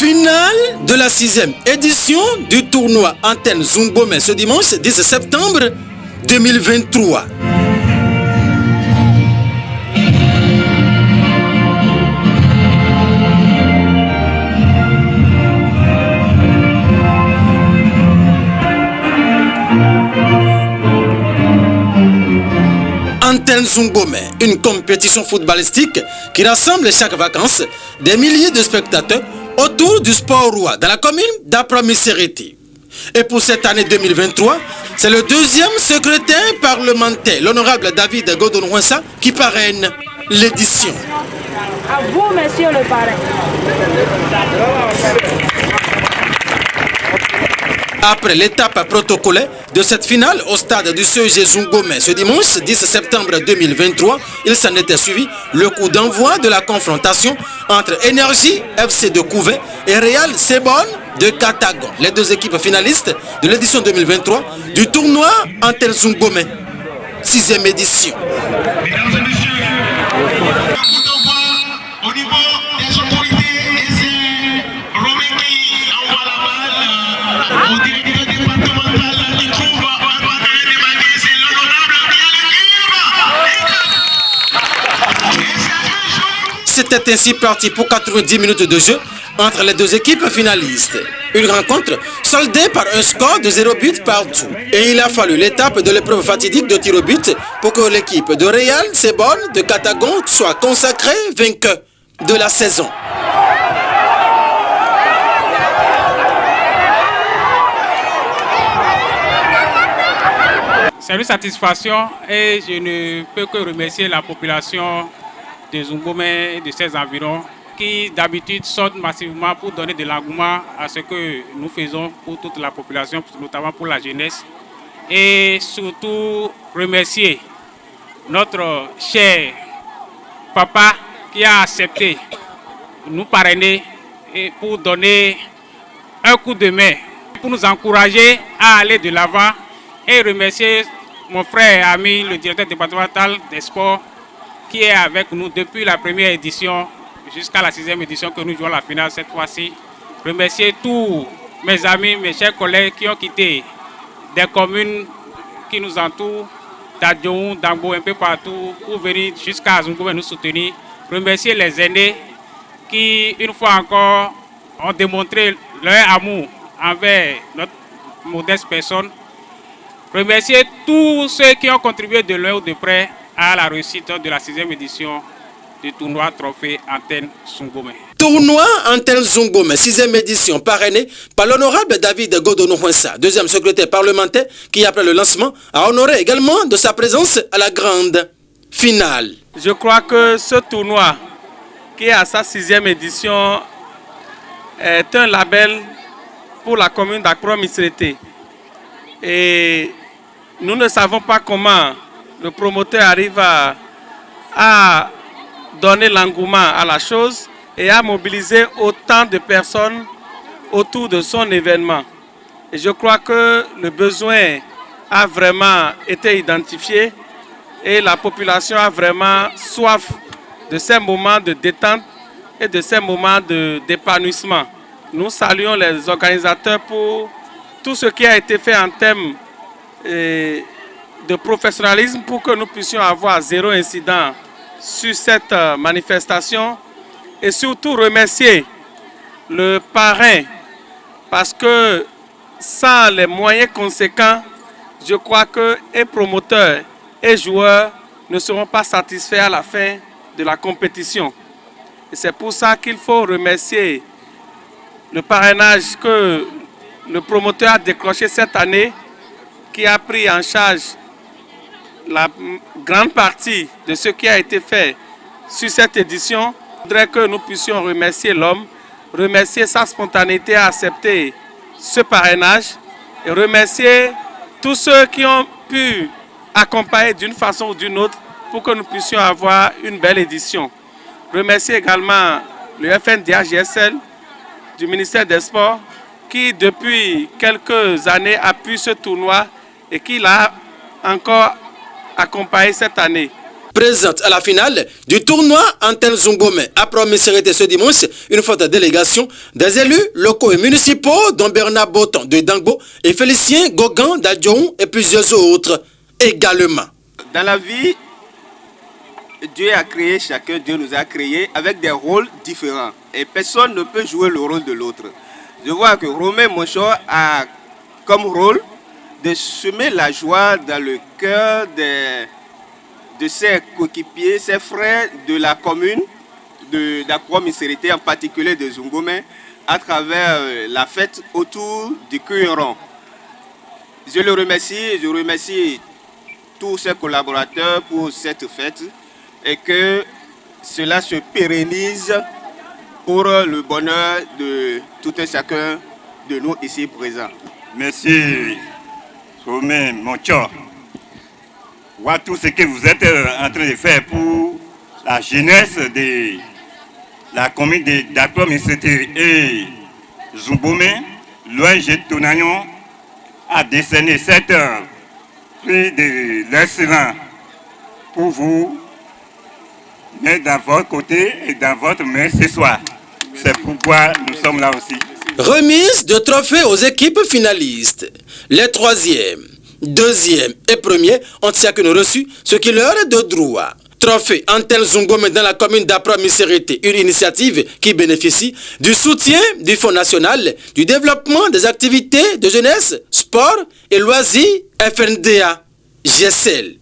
Finale de la 6e édition du tournoi Antenne Zungome ce dimanche 10 septembre 2023. Antenne Zungome, une compétition footballistique qui rassemble chaque vacances des milliers de spectateurs autour du sport roi dans la commune d'Apramisseriti. Et pour cette année 2023, c'est le deuxième secrétaire parlementaire, l'honorable David Godonouensa, qui parraine l'édition. À vous, monsieur le parrain. Après l'étape protocolaire de cette finale au stade du CEG Zungome ce dimanche 10 septembre 2023, il s'en était suivi le coup d'envoi de la confrontation entre Énergie FC de Couvet et Real Sebonne de Katagon, les deux équipes finalistes de l'édition 2023 du tournoi Antenne Zungome, 6e édition. Mesdames et messieurs, le coup d'envoi au niveau des autorités et c'est Romain qui envoie la balle au directeur départemental qui trouve un partenaire demandé, c'est l'honorable Bialekirba. C'était ainsi parti pour 90 minutes de jeu entre les deux équipes finalistes. Une rencontre soldée par un score de 0 but partout. Et il a fallu l'étape de l'épreuve fatidique de tir au but pour que l'équipe de Real Sebonne de Katagon soit consacrée vainqueur de la saison. C'est une satisfaction et je ne peux que remercier la population de Zungome et de ses environs qui d'habitude sortent massivement pour donner de l'engouement à ce que nous faisons pour toute la population, notamment pour la jeunesse. Et surtout remercier notre cher papa qui a accepté de nous parrainer et pour donner un coup de main, pour nous encourager à aller de l'avant, et remercier mon frère et ami, le directeur départemental des sports, qui est avec nous depuis la première édition jusqu'à la 6e édition que nous jouons la finale cette fois-ci. Remercier tous mes amis, mes chers collègues qui ont quitté des communes qui nous entourent, d'Adjoun, d'Ambo, un peu partout, pour venir jusqu'à Zungome nous soutenir. Remercier les aînés qui, une fois encore, ont démontré leur amour envers notre modeste personne. Remercier tous ceux qui ont contribué de loin ou de près à la réussite de la 6e édition du tournoi Trophée Antenne Zungome. Tournoi Antenne Zungome, 6e édition, parrainé par l'honorable David Godonouensa, deuxième secrétaire parlementaire qui, après le lancement, a honoré également de sa présence à la grande finale. Je crois que ce tournoi, qui est à sa 6e édition, est un label pour la commune d'Apramisseriti. Et nous ne savons pas comment le promoteur arrive à donner l'engouement à la chose et à mobiliser autant de personnes autour de son événement. Et je crois que le besoin a vraiment été identifié et la population a vraiment soif de ces moments de détente et de ces moments d'épanouissement. Nous saluons les organisateurs pour tout ce qui a été fait en termes de professionnalisme pour que nous puissions avoir zéro incident sur cette manifestation et surtout remercier le parrain parce que sans les moyens conséquents, je crois que et promoteurs et joueurs ne seront pas satisfaits à la fin de la compétition. Et c'est pour ça qu'il faut remercier le parrainage que le promoteur a décroché cette année, qui a pris en charge la grande partie de ce qui a été fait sur cette édition. Je voudrais que nous puissions remercier l'homme, remercier sa spontanéité à accepter ce parrainage et remercier tous ceux qui ont pu accompagner d'une façon ou d'une autre pour que nous puissions avoir une belle édition. Remercier également le FNDH-GSL du ministère des Sports qui depuis quelques années appuie ce tournoi et qui l'a encore accompagné cette année. Présente à la finale du tournoi Antel Zungome à Promisérité ce dimanche, une forte délégation des élus locaux et municipaux dont Bernard Boton de Dangbo et Félicien Gogan d'Adjoun et plusieurs autres également. Dans la vie, Dieu a créé chacun, Dieu nous a créés avec des rôles différents et personne ne peut jouer le rôle de l'autre. Je vois que Romain Monchor a comme rôle de semer la joie dans le cœur de ses coéquipiers, ses frères de la commune d'Accra-Misérité, en particulier de Zungome, à travers la fête autour du Cueilleron. Je le remercie, je remercie tous ses collaborateurs pour cette fête et que cela se pérennise pour le bonheur de tout un chacun de nous ici présents. Merci Romain Monchor. Voilà tout ce que vous êtes en train de faire pour la jeunesse de la commune d'Accra-Misérité et Zungome. L'ONG Tonagnon a décerné cet prix de l'excellence pour vous, mais dans votre côté et dans votre main ce soir. C'est pourquoi nous sommes là aussi. Remise de trophées aux équipes finalistes. Les 3e, 2e et 1er ont chacun reçu ce qui leur est de droit. Trophée Antel Zungome dans la commune d'Accra-Misérité, une initiative qui bénéficie du soutien du Fonds national du développement des activités de jeunesse, sport et loisirs FNDA, GSL.